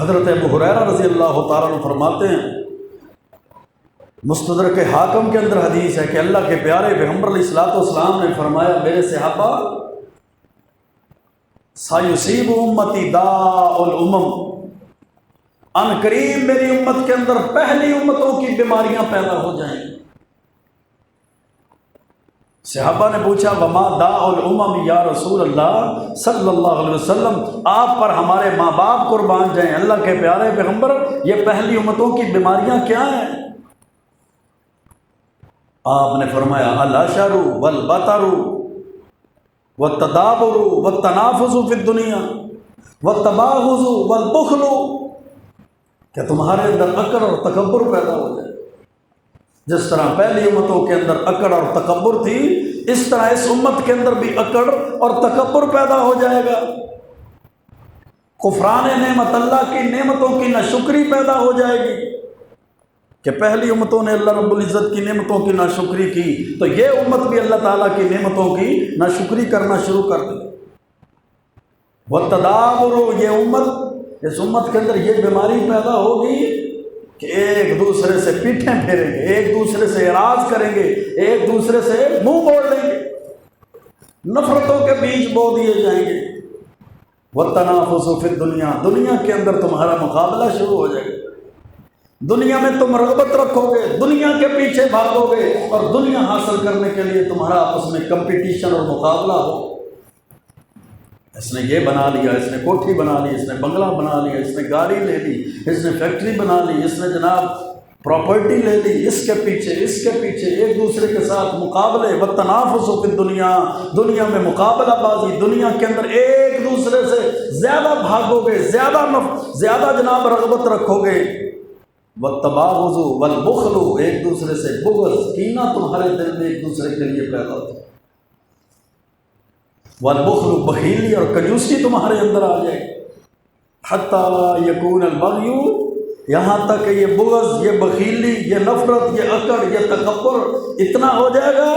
حضرت ابو ہریرہ رضی اللہ تعالیٰ عنہ فرماتے ہیں، مستدرک حاکم کے اندر حدیث ہے کہ اللہ کے پیارے پیغمبر علیہ الصلوۃ والسلام نے فرمایا، میرے صحابہ، سیصیب امتی داء الامم، ان قریب میری امت کے اندر پہلی امتوں کی بیماریاں پیدا ہو جائیں گی۔ صحابہ نے پوچھا، وما داء الامم یا رسول اللہ صلی اللہ علیہ وسلم، آپ پر ہمارے ماں باپ قربان جائیں، اللہ کے پیارے پیغمبر، یہ پہلی امتوں کی بیماریاں کیا ہیں؟ آپ نے فرمایا، الاشر والبطر والتدابر والتنافس فی الدنیا والتباغض والبخل، کہ تمہارے اندر اکڑ اور تکبر پیدا ہو جائے۔ جس طرح پہلی امتوں کے اندر اکڑ اور تکبر تھی، اس طرح اس امت کے اندر بھی اکڑ اور تکبر پیدا ہو جائے گا۔ کفران نعمت، اللہ کی نعمتوں کی ناشکری پیدا ہو جائے گی، کہ پہلی امتوں نے اللہ رب العزت کی نعمتوں کی ناشکری کی، تو یہ امت بھی اللہ تعالیٰ کی نعمتوں کی ناشکری کرنا شروع کر دے۔ والتدابر، یہ امت، اس امت کے اندر یہ بیماری پیدا ہوگی کہ ایک دوسرے سے پیٹھیں پھیریں گے، ایک دوسرے سے اعراض کریں گے، ایک دوسرے سے منہ موڑ لیں گے، نفرتوں کے بیچ بو دیے جائیں گے۔ والتنافس فی الدنیا، دنیا کے اندر تمہارا مقابلہ شروع ہو جائے گا، دنیا میں تم رغبت رکھو گے، دنیا کے پیچھے بھاگو گے، اور دنیا حاصل کرنے کے لیے تمہارا آپس میں کمپٹیشن اور مقابلہ ہو۔ اس نے یہ بنا لیا، اس نے کوٹھی بنا لی، اس نے بنگلہ بنا لیا، اس نے گاڑی لے لی، اس نے فیکٹری بنا لی، اس نے جناب پراپرٹی لے لی، اس کے پیچھے ایک دوسرے کے ساتھ مقابلے۔ والتنافس فی الدنیا، دنیا میں مقابلہ بازی، دنیا کے اندر ایک دوسرے سے زیادہ بھاگو گے، زیادہ جناب رغبت رکھو گے۔ والتباغض والبخل، ایک دوسرے سے بغض، کینہ تمہارے دل میں ایک دوسرے کے لیے پیدا ہوتا ہے۔ والبخل، بخیلی اور کنجوسی تمہارے اندر آ جائے، حتی یکون البغی، یہاں تک کہ یہ بغض، یہ بخیلی، یہ نفرت، یہ اکڑ، یہ تکبر اتنا ہو جائے گا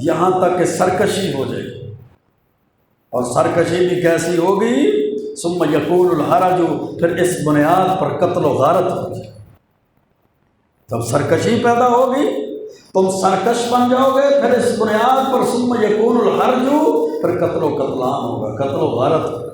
یہاں تک کہ سرکشی ہو جائے گی، اور سرکشی بھی کیسی ہوگی؟ ثم یکون الحرج، پھر اس بنیاد پر قتل و غارت ہوگی۔ جب سرکشی پیدا ہوگی تم سرکش بن جاؤ گے، پھر اس بنیاد پر ثم یکون الحرج، پھر قتل و قتلان ہوگا، قتل و غارت ہوگا۔